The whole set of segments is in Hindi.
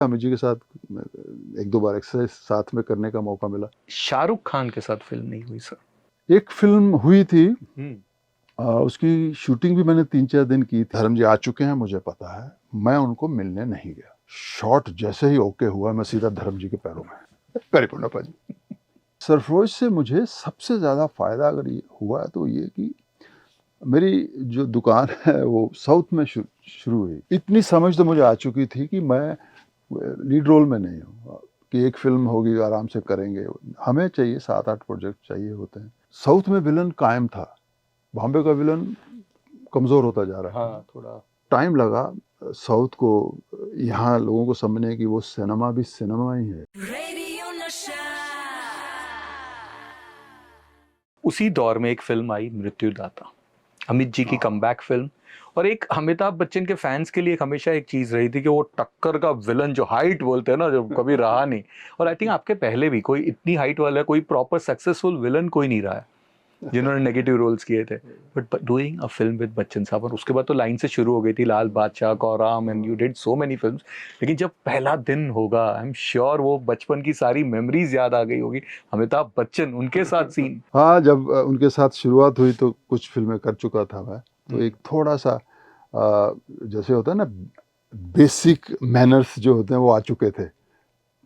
अमित जी के साथ एक दो बार एक्सरसाइज साथ में करने का मौका मिला। शाहरुख खान के साथ फिल्म नहीं हुई सर? एक फिल्म हुई थी, उसकी शूटिंग भी मैंने 3-4 दिन की थी। धर्म जी आ चुके हैं मुझे पता है, मैं उनको मिलने नहीं गया। शॉट जैसे ही ओके हुआ मैं सीधा धर्म जी के पैरों में परिपूर्णपा जी। सरफरोश से मुझे सबसे ज़्यादा फ़ायदा अगर ये हुआ तो ये कि मेरी जो दुकान है वो साउथ में शुरू हुई। इतनी समझ तो मुझे आ चुकी थी कि मैं लीड रोल में नहीं हूँ, कि एक फिल्म होगी आराम से करेंगे। हमें चाहिए 7-8 प्रोजेक्ट चाहिए होते हैं। साउथ में विलन कायम था, बॉम्बे का विलन कमज़ोर होता जा रहा है। हाँ, थोड़ा टाइम लगा साउथ को यहाँ लोगों को समझने की वो सिनेमा भी सिनेमा ही है। उसी दौर में एक फिल्म आई मृत्युदाता, अमित जी की कमबैक फिल्म। और एक अमिताभ बच्चन के फैंस के लिए एक हमेशा एक चीज रही थी कि वो टक्कर का विलन जो हाइट बोलते हैं ना, जो कभी रहा नहीं। और आई थिंक आपके पहले भी कोई इतनी हाइट वाला कोई प्रॉपर सक्सेसफुल विलन कोई नहीं रहा है जिन्होंने नेगेटिव रोल्स किए थे। But doing a film with Bachchan साहब, और उसके बाद तो लाइन से शुरू हो गई थी लाल बादशाह, कौराम, and you did so many films. लेकिन जब पहला दिन होगा, आई एम श्योर वो बचपन की सारी मेमोरीज याद आ गई होगी। अमिताभ बच्चन उनके साथ सीन। हाँ, जब उनके साथ शुरुआत हुई तो कुछ फिल्में कर चुका था मैं, तो एक थोड़ा सा जैसे होता है ना, बेसिक मैनर्स जो होते हैं वो आ चुके थे।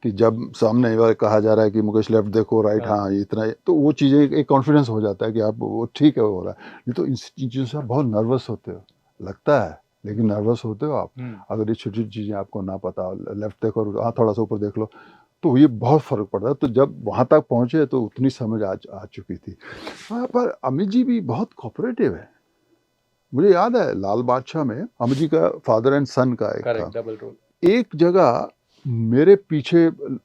कि जब सामने वाले कहा जा रहा है कि मुकेश लेफ्ट देखो राइट, हाँ ये इतना, तो वो चीज़ें एक कॉन्फिडेंस हो जाता है कि आप वो ठीक है वो हो रहा है। नहीं तो इन चीज़ों से आप बहुत नर्वस होते हो, लगता है, लेकिन नर्वस होते हो आप। अगर ये छोटी छोटी चीज़ें आपको ना पता, लेफ्ट देखो, हाँ थोड़ा सा ऊपर देख लो, तो ये बहुत फ़र्क पड़ता है। तो जब वहाँ तक पहुँचे तो उतनी समझ आ चुकी थी। हाँ, पर अमित जी भी बहुत कोऑपरेटिव है। मुझे याद है लाल बादशाह में अमित जी का फादर एंड सन का एक था। Double role. एक जगह मेरे पीछे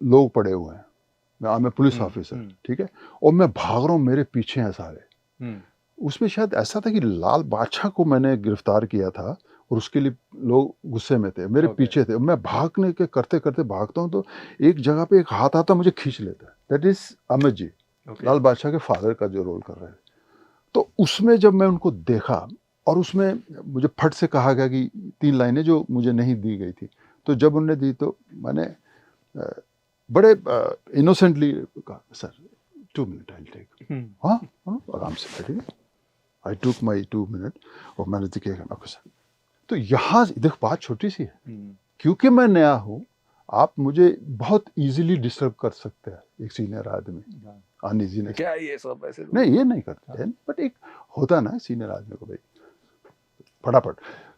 लोग पड़े हुए हैं, मैं पुलिस ऑफिसर, ठीक है, और मैं भाग रहा हूँ, मेरे पीछे हैं सारे। उसमें शायद ऐसा था कि लाल बादशाह को मैंने गिरफ्तार किया था और उसके लिए लोग गुस्से में थे, मेरे पीछे थे। मैं भागने के करते करते भागता हूँ तो एक जगह पे एक हाथ आता, मुझे खींच लेता है। दैट इज अमित जी, लाल बादशाह के फादर का जो रोल कर रहे हैं। तो उसमें जब मैं उनको देखा, और उसमें मुझे फट से कहा गया कि 3 लाइनें जो मुझे नहीं दी गई थी, तो जब उन्होंने दी तो मैंने बड़े इनोसेंटली कहा, सर 2 मिनट आई टेक। हाँ हाँ, आराम से बैठिए। आई टूक माई 2 मिनट और मैंने देखिए ओके सर। तो यहाँ देखो बात छोटी सी है, क्योंकि मैं नया हूँ, आप मुझे बहुत इजीली डिस्टर्ब कर सकते हैं, एक सीनियर आदमी अनइजीनेस। क्या ये सब ऐसे नहीं ये नहीं करते हैं, बट एक होता ना सीनियर आदमी को, भाई फटाफट।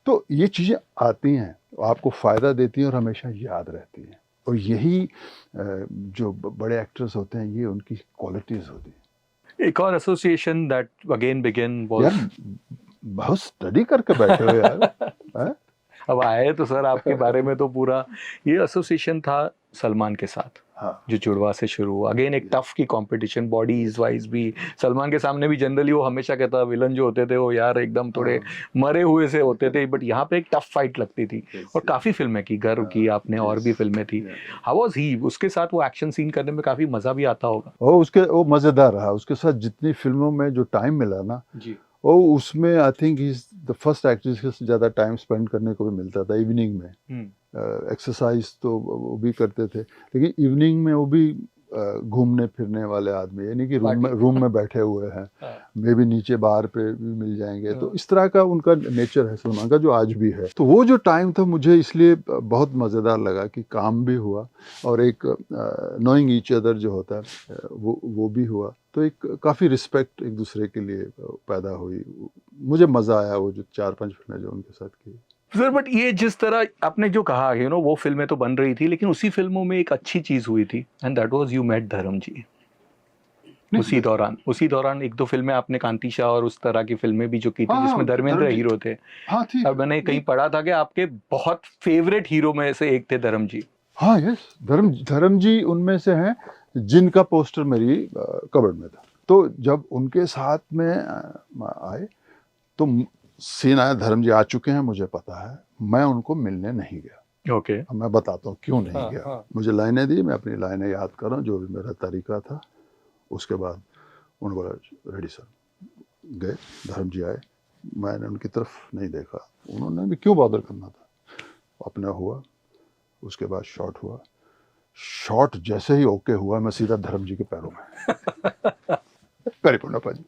तो ये चीज़ें आती हैं, आपको फ़ायदा देती हैं और हमेशा याद रहती हैं। और यही जो बड़े एक्टर्स होते हैं, ये उनकी क्वालिटीज़ होती हैं। एक और एसोसिएशन दैट अगेन बिगिन यार वाज, बहुत स्टडी करके बैठे हो यार। हैं? अब आए तो सर आपके बारे में तो पूरा, ये एसोसिएशन था सलमान के साथ, हाँ, जो जुड़वा से शुरू हुआ। अगेन एक टफ की कंपटीशन, बॉडीज वाइज भी। सलमान के सामने भी जनरली वो हमेशा कहता विलन जो होते थे वो यार एकदम थोड़े मरे हुए से होते थे, बट यहाँ पे एक टफ फाइट लगती थी। और काफी फिल्में की, गर्व की आपने, और भी फिल्में थी। हाउ वाज ही, उसके साथ वो एक्शन सीन करने में काफी मजा भी आता होगा। वो मज़ेदार रहा। उसके साथ जितनी फिल्मों में जो टाइम मिला ना जी। वो, उसमें I think is the first actor जिसके ज़्यादा टाइम स्पेंड करने को भी मिलता था इवनिंग में। एक्सरसाइज तो वो भी करते थे, लेकिन इवनिंग में वो भी घूमने फिरने वाले आदमी, यानी कि रूम में बैठे हुए हैं। मे भी नीचे बाहर पे भी मिल जाएंगे। तो इस तरह का उनका नेचर है सलमान का, जो आज भी है। तो वो जो टाइम था मुझे इसलिए बहुत मज़ेदार लगा कि काम भी हुआ और एक नोइंग ईच अदर जो होता है वो भी हुआ। तो एक काफ़ी रिस्पेक्ट एक दूसरे के लिए पैदा हुई। मुझे मज़ा आया वो जो 4-5 फिल्में जो उनके साथ की। सर बट ये जिस तरह आपने जो कहा, वो फिल्में तो बन रही थी, लेकिन उसी फिल्मों में एक अच्छी चीज हुई थी, and that was you met Dharam ji. उसी दौरान एक दो फिल्में आपने, कांति शाह और उस तरह की फिल्में भी जो की थी, जिसमें धर्मेंद्र हीरो थे। हाँ थी। अब मैंने कहीं पढ़ा था कि आपके बहुत फेवरेट हीरो में से एक थे धर्म जी। हाँ यस, धर्म जी उनमें से हैं जिनका पोस्टर मेरी कबर्ड में था। तो जब उनके साथ में आए तो सीन आया, धर्म जी आ चुके हैं मुझे पता है, मैं उनको मिलने नहीं गया। ओके। अब मैं बताता हूँ क्यों नहीं गया। मुझे लाइनें दी, मैं अपनी लाइनें याद कर रहा हूँ, जो भी मेरा तरीका था। उसके बाद उन्होंने बोला रेडी सर। गए, धर्म जी आए, मैंने उनकी तरफ नहीं देखा। उन्होंने भी क्यों बॉदर करना था, अपना हुआ। उसके बाद शॉट हुआ। शॉट जैसे ही ओके हुआ, मैं सीधा धर्म जी के पैरों में परिपूर्णप्पा जी।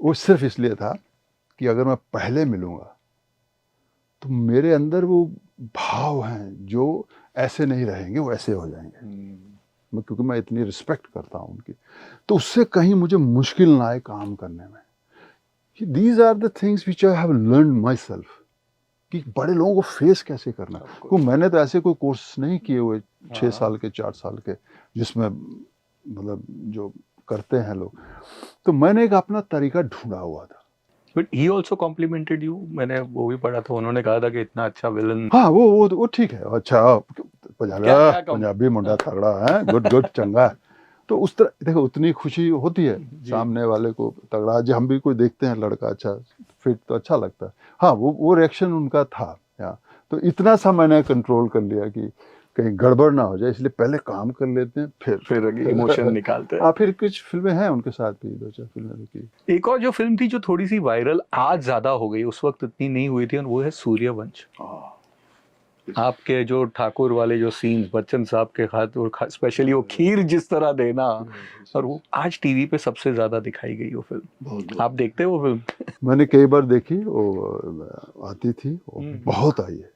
वो सिर्फ इसलिए था कि अगर मैं पहले मिलूंगा तो मेरे अंदर वो भाव हैं जो ऐसे नहीं रहेंगे, वो ऐसे हो जाएंगे। क्योंकि मैं इतनी रिस्पेक्ट करता हूँ उनकी, तो उससे कहीं मुझे मुश्किल ना आए काम करने में। These are the things which I have learn myself, कि बड़े लोगों को फेस कैसे करना। क्योंकि मैंने तो ऐसे कोई कोर्स नहीं किए हुए 6 साल के 4 साल के, जिसमें मतलब जो करते हैं लोग, तो मैंने एक अपना तरीका ढूंढा हुआ था। But he also complimented you, मैंने वो भी पढ़ा था, उन्होंने कहा था कि इतना अच्छा विलन। हाँ, वो ठीक है। अच्छा, पंजाबी मुंडा तगड़ा है, गुड गुड चंगा। तो उस तरह देखो, उतनी खुशी होती है सामने वाले को तगड़ा। आज हम भी कोई देखते हैं लड़का अच्छा फिट तो अच्छा लगता है। हाँ, वो रिएक्शन उनका था यहाँ। तो इतना सा मैंने कंट्रोल कर लिया कि कहीं गड़बड़ ना हो जाए, इसलिए पहले काम कर लेते हैं, फिर इमोशन निकालते हैं। हाँ, फिर कुछ फिल्में हैं उनके साथ भी, 2-4 फिल्में भी की। एक और जो फिल्म थी जो थोड़ी सी वायरल आज ज्यादा हो गई, उस वक्त इतनी नहीं हुई थी, और वो है सूर्यवंश। आपके जो ठाकुर वाले जो सीन्स बच्चन साहब के हाथ, और स्पेशली वो खीर जिस तरह देना, और वो आज टीवी पे सबसे ज्यादा दिखाई गई वो फिल्म। आप देखते हो वो फिल्म? मैंने कई बार देखी, वो आती थी, वो बहुत आई है।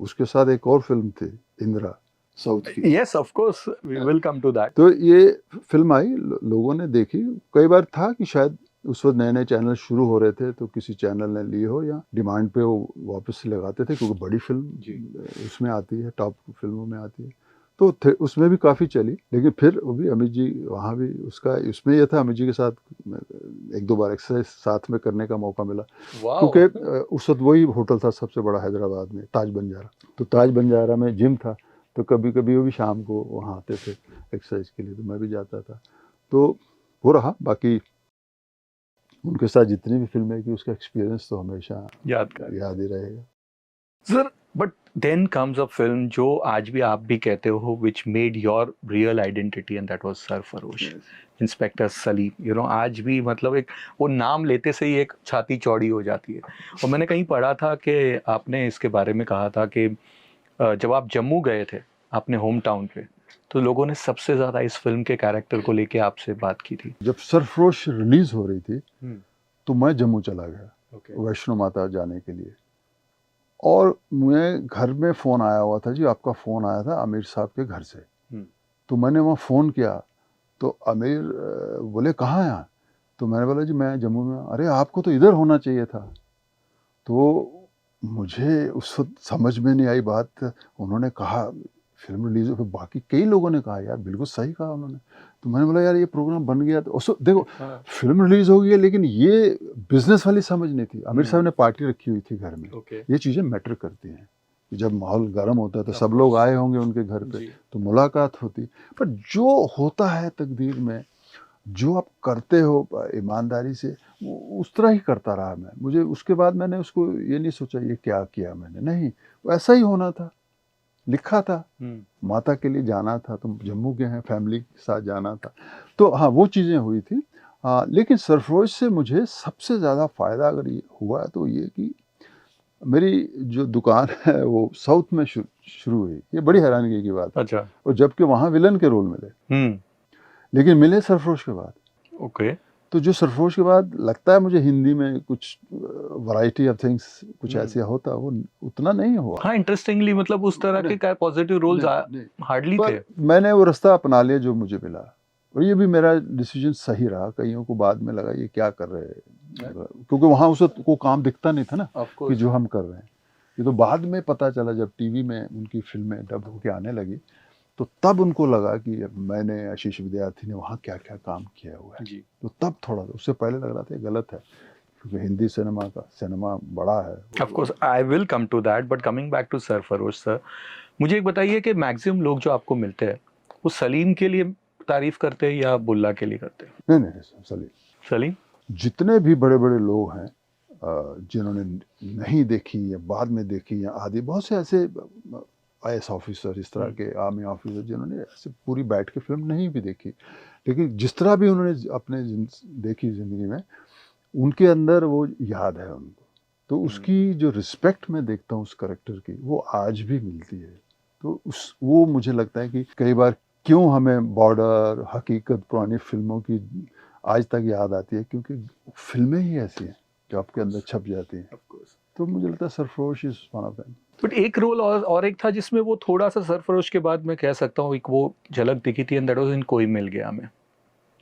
उसके साथ एक और फिल्म थी, इंदिरा, साउथ की। Yes, of course, we will come to that. तो ये फिल्म आई, लोगों ने देखी। कई बार था कि शायद उस वक्त नए नए चैनल शुरू हो रहे थे, तो किसी चैनल ने लिए हो, या डिमांड पे वो वापस से लगाते थे, क्योंकि बड़ी फिल्म उसमें आती है, टॉप फिल्मों में आती है। तो उसमें भी काफ़ी चली। लेकिन फिर वो भी अमित जी वहाँ भी, उसमें यह था, अमित जी के साथ 1-2 बार एक्सरसाइज साथ में करने का मौका मिला, क्योंकि उस वक्त वही होटल था सबसे बड़ा हैदराबाद में, ताज बंजारा। तो ताज बंजारा में जिम था, तो कभी कभी वो भी शाम को वहाँ आते थे एक्सरसाइज के लिए, तो मैं भी जाता था। तो वो रहा। बाकी उनके साथ जितनी भी फिल्में की, उसका एक्सपीरियंस तो हमेशा याद ही रहेगा sir. But then comes a film जो आज भी आप भी कहते हो, which made your real identity, and that was Sarfarosh, inspector Salim. You know, आज भी मतलब एक वो नाम लेते से ही एक छाती चौड़ी हो जाती है। और मैंने कहीं पढ़ा था कि आपने इसके बारे में कहा था कि जब आप जम्मू गए थे अपने होम टाउन पे, तो लोगों ने सबसे ज्यादा इस फिल्म के कैरेक्टर को लेके आपसे बात की थी। जब सरफरोश रिलीज हो रही थी, तो मैं जम्मू चला गया वैष्णो माता जाने के लिए। और मुझे घर में फ़ोन आया हुआ था, जी आपका फ़ोन आया था आमिर साहब के घर से। तो मैंने वहाँ फ़ोन किया, तो आमिर बोले कहाँ हैं आप? तो मैंने बोला जी मैं जम्मू में। अरे आपको तो इधर होना चाहिए था। तो मुझे उस वक्त समझ में नहीं आई बात। उन्होंने कहा फिल्म रिलीज हो, बाकी कई लोगों ने कहा यार बिल्कुल सही कहा उन्होंने। तो मैंने बोला यार ये प्रोग्राम बन गया। तो देखो, फिल्म रिलीज हो गई है, लेकिन ये बिजनेस वाली समझ नहीं थी। आमिर साहब ने पार्टी रखी हुई थी घर में। ये चीज़ें मैटर करती हैं। जब माहौल गर्म होता है तो सब लोग आए होंगे उनके घर पे, तो मुलाकात होती। पर जो होता है तकदीर में, जो आप करते हो ईमानदारी से, उस तरह ही करता रहा मैं। मुझे उसके बाद मैंने उसको ये नहीं सोचा ये क्या किया मैंने, नहीं, वैसा ही होना था, लिखा था। माता के लिए जाना था, तो जम्मू गए हैं, फैमिली के साथ जाना था। तो हाँ, वो चीज़ें हुई थी। लेकिन सरफरोश से मुझे सबसे ज़्यादा फ़ायदा अगर ये हुआ तो ये कि मेरी जो दुकान है वो साउथ में शुरू हुई। ये बड़ी हैरानगी की बात है। अच्छा। और जबकि वहाँ विलन के रोल मिले, लेकिन मिले सरफरोश के बाद। तो जो सरफरोश के बाद लगता है मुझे हिंदी में कुछ वैरायटी ऑफ थिंग्स कुछ ऐसे होता, वो उतना नहीं हुआ। हाँ, इंटरेस्टिंगली मतलब उस तरह के पॉजिटिव रोल्स हार्डली थे। मैंने वो रास्ता अपना लिया जो मुझे मिला, और ये भी मेरा डिसीजन सही रहा। कईयों को बाद में लगा ये क्या कर रहे हैं, क्योंकि वहाँ उस वक्त को काम दिखता नहीं था ना कि जो हम कर रहे हैं। ये तो बाद में पता चला, जब टीवी में उनकी फिल्में डब होके आने लगी, तो तब उनको लगा कि मैंने, आशीष विद्यार्थी ने वहाँ क्या क्या काम किया हुआ है। तो तब थोड़ा, उससे पहले लग रहा था गलत है, क्योंकि हिंदी सिनेमा बड़ा है। Of course, I will come to that, but coming back to Sarfarosh sir, मुझे एक बताइए कि मैक्सिमम लोग जो आपको मिलते हैं वो सलीम के लिए तारीफ करते हैं या बुल्ला के लिए करते हैं? नहीं, सलीम। जितने भी बड़े बड़े लोग हैं जिन्होंने नहीं देखी या बाद में देखी, या आदि बहुत से ऐसे IAS ऑफिसर, इस तरह के आर्मी ऑफिसर जिन्होंने ऐसे पूरी बैठ के फिल्म नहीं भी देखी, लेकिन जिस तरह भी उन्होंने अपने देखी ज़िंदगी में, उनके अंदर वो याद है उनको। तो उसकी जो रिस्पेक्ट मैं देखता हूँ उस करेक्टर की, वो आज भी मिलती है। तो वो मुझे लगता है कि कई बार क्यों हमें बॉर्डर, हकीकत, पुरानी फिल्मों की आज तक याद आती है, क्योंकि फिल्में ही ऐसी हैं जो आपके अंदर छप जाती हैं। तो मुझे लगता है Sarfarosh is one of them. But एक रोल और एक था जिसमें वो थोड़ा सा सरफरोश के बाद मैं कह सकता हूँ एक वो झलक दिखी थी, एंड दैट वाज इन कोई मिल गया में।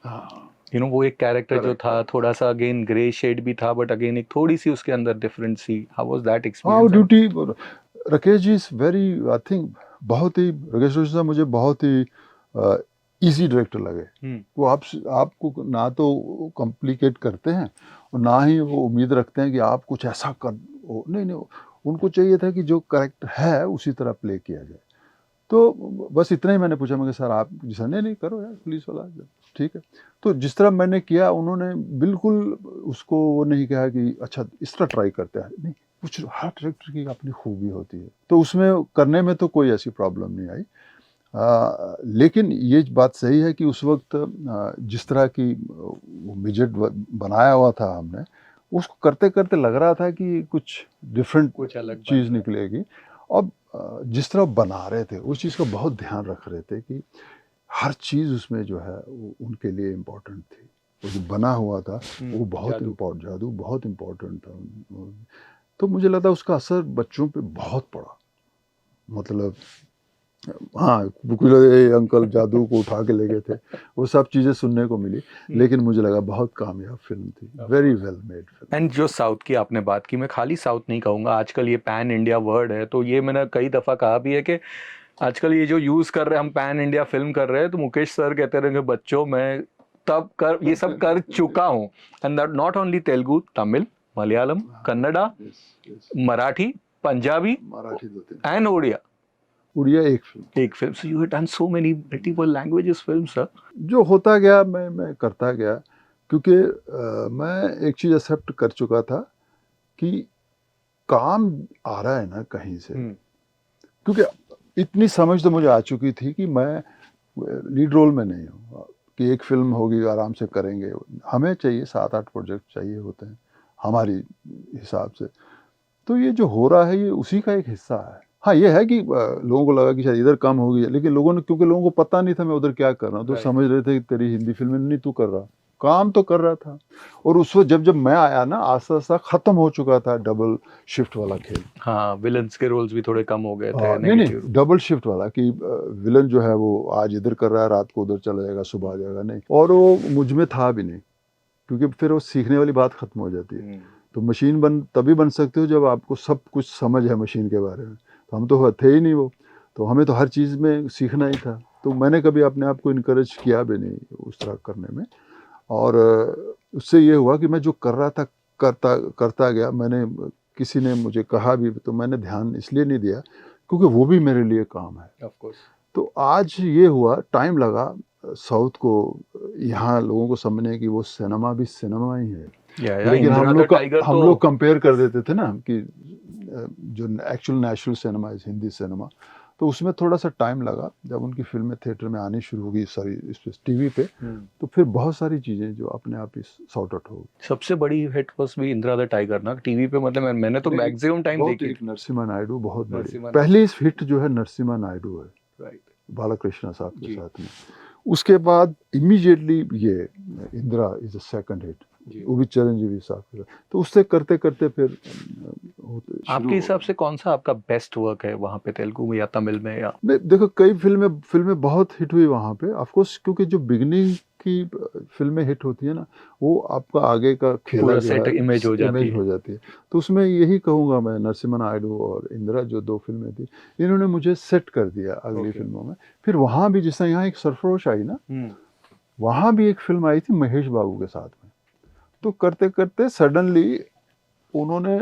हाँ, यू नो वो एक कैरेक्टर जो Correct, था correct. थोड़ा सा अगेन ग्रे शेड भी था, बट अगेन एक थोड़ी सी उसके अंदर डिफरेंस सी। हाउ वाज दैट हाँ, वो experience? Duty, Rakesh ji is very, I think बहुत ही, राकेश रोशन साहब मुझे बहुत ही इजी डायरेक्टर लगे। वो आपको ना तो कॉम्प्लिकेट करते हैं और ना ही वो उम्मीद रखते हैं कि आप कुछ ऐसा कर, नहीं नहीं, उनको चाहिए था कि जो करेक्टर है उसी तरह प्ले किया जाए। तो बस इतना ही मैंने पूछा, मैं सर आप जी, नहीं नहीं करो यार, पुलिस वाला ठीक है। तो जिस तरह मैंने किया, उन्होंने बिल्कुल उसको वो नहीं कहा कि अच्छा इस तरह ट्राई करते हैं, नहीं, कुछ हर डायरेक्टर की अपनी खूबी होती है, तो उसमें करने में तो कोई ऐसी प्रॉब्लम नहीं आई। लेकिन ये बात सही है कि उस वक्त जिस तरह की वो मिजेट बनाया हुआ था हमने, उसको करते करते लग रहा था कि कुछ डिफरेंट कुछ अलग चीज़ निकलेगी। अब जिस तरह बना रहे थे उस चीज़ का बहुत ध्यान रख रहे थे कि हर चीज़ उसमें जो है वो उनके लिए इम्पोर्टेंट थी। वो जो बना हुआ था वो बहुत इम्पोर्टेंट, जादू बहुत इम्पोर्टेंट था। तो मुझे लगता है उसका असर बच्चों पे बहुत पड़ा। मतलब हाँ, बिल्कुल, ये अंकल जादू को उठा के ले गए थे, वो सब चीज़ें सुनने को मिली, लेकिन मुझे लगा बहुत कामयाब फिल्म थी, very well made film. And जो साउथ की आपने बात की, मैं खाली साउथ नहीं कहूँगा, आजकल ये पैन इंडिया वर्ड है, तो ये मैंने कई दफ़ा कहा भी है कि आजकल ये जो यूज़ कर रहे हैं, हम पैन इंडिया फिल्म कर रहे हैं, तो मुकेश सर कहते रहेंगे बच्चों मैं तब कर ये सब कर चुका हूँ। And not only Telugu, Tamil, Malayalam, Kannada, Marathi, Punjabi Marathi 2-3, and Odia. Oriya एक film, so you have done so many multiple languages film sir. जो होता गया मैं करता गया, क्योंकि मैं एक चीज़ एक्सेप्ट कर चुका था कि काम आ रहा है ना कहीं से, क्योंकि इतनी समझ तो मुझे आ चुकी थी कि मैं लीड रोल में नहीं हूँ, कि एक फिल्म होगी आराम से करेंगे, हमें चाहिए 7-8 प्रोजेक्ट चाहिए होते हैं हमारी हिसाब से। तो ये जो हो रहा है ये उसी का एक हिस्सा है। हाँ, ये है कि लोगों को लगा कि शायद इधर कम होगी, लेकिन लोगों ने, क्योंकि लोगों को पता नहीं था मैं उधर क्या कर रहा हूँ, तो समझ रहे थे कि तेरी हिंदी फिल्म नहीं तू कर रहा, काम तो कर रहा था। और उस वक्त जब मैं आया ना, आस्ता आस्ता खत्म हो चुका था डबल शिफ्ट वाला खेल। हाँ, विलन्स के रोल्स भी थोड़े कम हो गए थे, नहीं नहीं, डबल शिफ्ट वाला कि विलन जो है वो आज इधर कर रहा है, रात को उधर चला जाएगा, सुबह आ जाएगा, नहीं। और वो मुझ में था भी नहीं, क्योंकि फिर वो सीखने वाली बात खत्म हो जाती है। तो मशीन तभी बन सकते हो जब आपको सब कुछ समझ है मशीन के बारे में। तो हम तो थे ही नहीं वो, तो हमें तो हर चीज़ में सीखना ही था। तो मैंने कभी अपने आप को इनकरेज किया भी नहीं उस तरह करने में। और उससे ये हुआ कि मैं जो कर रहा था करता गया। मैंने, किसी ने मुझे कहा भी तो मैंने ध्यान इसलिए नहीं दिया क्योंकि वो भी मेरे लिए काम है। Of course. तो आज ये हुआ, टाइम लगा साउथ को यहाँ लोगों को समझने की वो सिनेमा भी सिनेमा ही है। लेकिन हम लोग कंपेयर कर देते थे ना कि जो एक्चुअल नेशनल सिनेमा है हिंदी सिनेमा, तो उसमें थोड़ा सा टाइम लगा। जब उनकी फिल्में थिएटर में आनी शुरू होगी, सारी इस पे टीवी पे, तो फिर बहुत सारी चीज़ें जो अपने आप ही सॉर्ट आउट हो गई। सबसे बड़ी हिट वाज भी इंदिरा द टाइगर ना टीवी पे, मतलब मैंने तो मैक्सिमम टाइम देखी। नरसिम्हा नायडू बहुत बड़ी, पहली हिट जो है नरसिम्हा नायडू है, राइट, बालाकृष्ण साहब के साथ में। उसके बाद इमीडिएटली ये Indira is the second hit, वो भी चिरंजीवी साहब के साथ। तो उससे करते करते फिर आपके हिसाब से कौन सा आपका बेस्ट वर्क है वहाँ पे, तेलुगु में या तमिल में? या नहीं, देखो कई फिल्में बहुत हिट हुई वहाँ पे, ऑफ कोर्स, क्योंकि जो बिगनिंग की फिल्में हिट होती है ना, वो आपका आगे का खेला जो है इमेज हो जाती है। तो उसमें यही कहूँगा मैं, नरसिम्हा नायडू और इंदिरा जो 2 फिल्में थी, इन्होंने मुझे सेट कर दिया अगली फिल्मों में। फिर वहाँ भी, जिस तरह यहाँ एक सरफरोश आई ना, वहाँ भी एक फिल्म आई थी महेश बाबू के साथ में। तो करते करते सडनली उन्होंने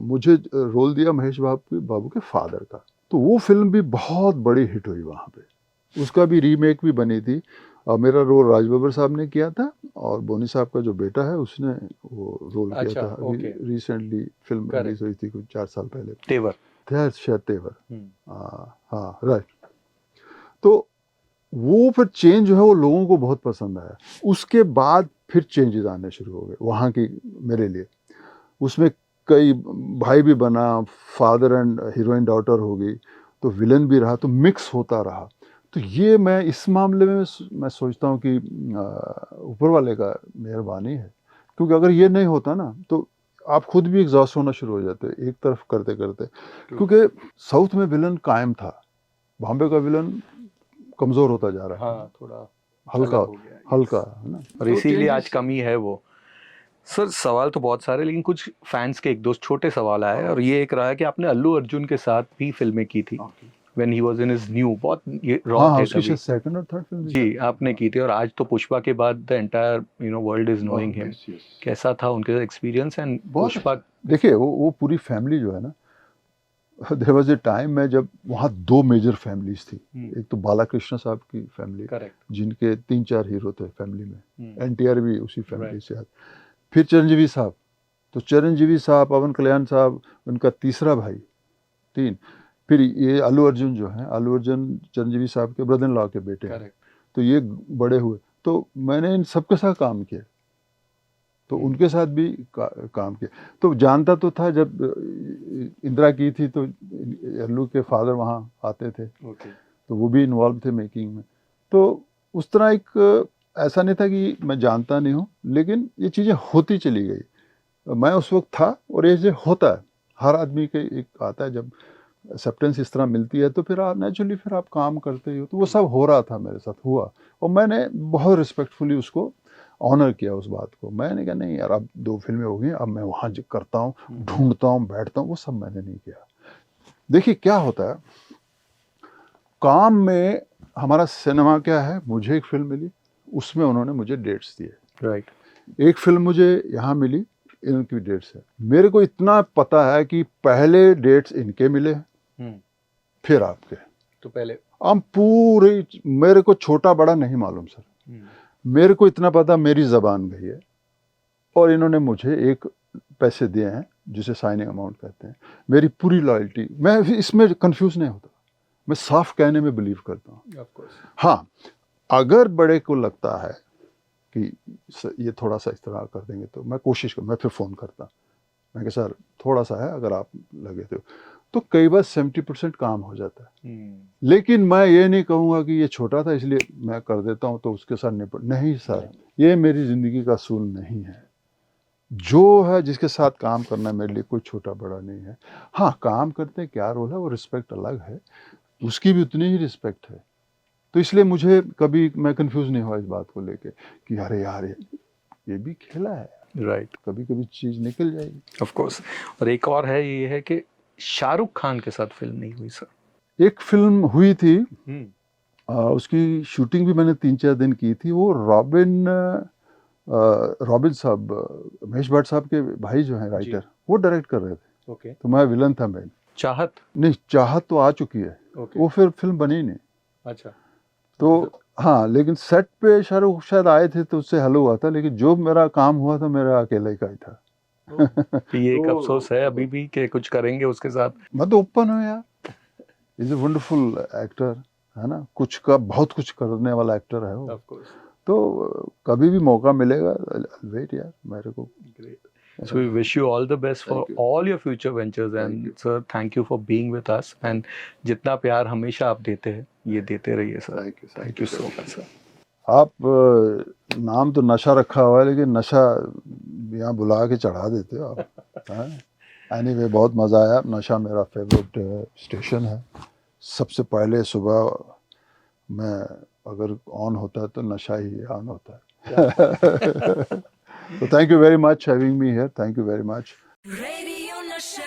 मुझे रोल दिया महेश बाबू के फादर का। तो वो फिल्म भी बहुत बड़ी हिट हुई वहाँ पे। उसका भी रीमेक भी बनी थी और मेरा रोल राज बब्बर साहब ने किया था और बोनी साहब का जो बेटा है उसने वो रोल किया था। रिसेंटली फिल्म रिलीज हुई थी कुछ 4 साल पहले, तेवर, शायद तेवर, हाँ राइट। तो वो फिर चेंज जो है वो लोगों को बहुत पसंद आया। उसके बाद फिर चेंजेस आने शुरू हो गए वहाँ की मेरे लिए। उसमें कई भाई भी बना, फादर एंड हीरोइन डॉटर हो गई। तो विलन भी रहा, तो मिक्स होता रहा। तो ये मैं इस मामले में मैं सोचता हूँ कि ऊपर वाले का मेहरबानी है, क्योंकि अगर ये नहीं होता ना तो आप खुद भी एग्जॉस्ट होना शुरू हो जाते एक तरफ करते करते, क्योंकि साउथ में विलन कायम था, बॉम्बे का विलन कमज़ोर होता जा रहा है, हाँ, थोड़ा हल्का अलग हो गया, हल्का है ना। और इसीलिए आज कमी है वो। सर सवाल तो बहुत सारे, लेकिन कुछ फैंस के एक दो छोटे सवाल आए, और ये एक रहा है कि आपने अल्लू अर्जुन के साथ भी फिल्में की थी when he was in his new, बहुत रॉ हाँ, थे उसकी तभी। सेकंड और थर्ड फिल्म जी, आपने की थी, और आज तो पुष्पा के बाद the entire world is knowing him. कैसा था उनके एक्सपीरियंस एंड पुष्पा? देखिए वो पूरी फैमिली जो है ना, देयर वाज ए टाइम में जब वहाँ 2 मेजर फैमिलीज थी। एक तो बालाकृष्ण साहब की फैमिली, जिनके 3-4 हीरो थे फैमिली में, एनटीआर भी उसी फैमिली से आते। फिर चिरंजीवी साहब, तो चिरंजीवी साहब, पवन कल्याण साहब, उनका तीसरा भाई, 3। फिर ये अल्लू अर्जुन जो है, अल्लू अर्जुन चिरंजीवी साहब के ब्रदर इन लॉ के बेटे हैं, तो ये बड़े हुए। तो मैंने इन सबके साथ काम किया, तो उनके साथ भी काम किया, तो जानता तो था। जब इंदिरा की थी तो अल्लू के फादर वहाँ आते थे, तो वो भी इन्वॉल्व थे मेकिंग में। तो उस तरह एक ऐसा नहीं था कि मैं जानता नहीं हूँ, लेकिन ये चीज़ें होती चली गई। मैं उस वक्त था, और ये होता है हर आदमी के एक आता है, जब एक्सेप्टेंस इस तरह मिलती है तो फिर आप नेचुरली फिर आप काम करते ही हो। तो वो सब हो रहा था, मेरे साथ हुआ, और मैंने बहुत रिस्पेक्टफुली उसको ऑनर किया उस बात को। मैंने कहा नहीं यार, अब 2 फिल्में हो गई, अब मैं वहाँ करता हूँ, ढूंढता हूँ, बैठता हूँ, वो सब मैंने नहीं किया। देखिए क्या होता है काम में, हमारा सिनेमा क्या है, मुझे एक फिल्म मिली, उसमें उन्होंने मुझे डेट्स दिए, राइट। एक फिल्म मुझे यहाँ मिली, इनकी डेट्स है। मेरे को इतना पता है कि पहले डेट्स इनके मिले, फिर आपके। तो पहले हम पूरे, मेरे को छोटा बड़ा नहीं मालूम सर, मेरे को इतना पता मेरी ज़बान गई है, और इन्होंने मुझे एक पैसे दिए हैं जिसे साइनिंग अमाउंट कहते हैं। मेरी पूरी लॉयल्टी, मैं इसमें कंफ्यूज नहीं होता, मैं साफ कहने में बिलीव करता हूँ। हाँ, अगर बड़े को लगता है कि ये थोड़ा सा इस तरह कर देंगे, तो मैं कोशिश कर, मैं फिर फ़ोन करता, मैं कहा सर थोड़ा सा है, अगर आप लगे तो कई बार 70% काम हो जाता है। लेकिन मैं ये नहीं कहूँगा कि ये छोटा था इसलिए मैं कर देता हूँ तो उसके साथ निपट, नहीं सर, ये मेरी ज़िंदगी का असूल नहीं है। जो है जिसके साथ काम करना मेरे लिए कोई छोटा बड़ा नहीं है। हाँ, काम करते हैं, क्या रोल है, वो रिस्पेक्ट अलग है, उसकी भी उतनी ही रिस्पेक्ट है। तो इसलिए मुझे कभी मैं कंफ्यूज नहीं हुआ इस बात को लेके कि अरे यार ये भी खेला है, राइट। कभी कभी चीज़ निकल जाएगी। Of course. और एक और है, ये है कि शाहरुख खान के साथ फिल्म नहीं हुई सर? एक फिल्म हुई थी, उसकी शूटिंग भी मैंने 3-4 दिन की थी। वो रॉबिन साहब, महेश भट्ट साहब के भाई जो हैं राइटर, वो डायरेक्ट कर रहे थे। तो मैं विलन था। मैं चाहत चाहत तो आ चुकी है, वो फिर फिल्म बनी नहीं। अच्छा। तो हाँ, लेकिन सेट पे शाहरुख शायद आए थे तो उससे हल हुआ था, लेकिन जो मेरा काम हुआ था मेरा अकेले का ही था। ये एक अफसोस है अभी भी कि कुछ करेंगे उसके साथ। मैं तो ओपन हूँ यार, इज ए वंडरफुल एक्टर, है ना, बहुत कुछ करने वाला एक्टर है वो। तो कभी भी मौका मिलेगा, वेट यार, मेरे को। So we wish you all the best for all your future ventures, and sir thank you for being with us, and जितना प्यार हमेशा आप देते हैं ये देते रहिए sir. Thank you so much sir। आप नाम तो नशा रखा हुआ है, लेकिन नशा यहाँ बुला के चढ़ा देते हो आप। एनीवे बहुत मज़ा आया। नशा मेरा फेवरेट स्टेशन है। सबसे पहले सुबह मैं अगर ऑन होता है तो नशा ही ऑन होता है। So thank you very much having me here. Thank you very much. Radio Nasha.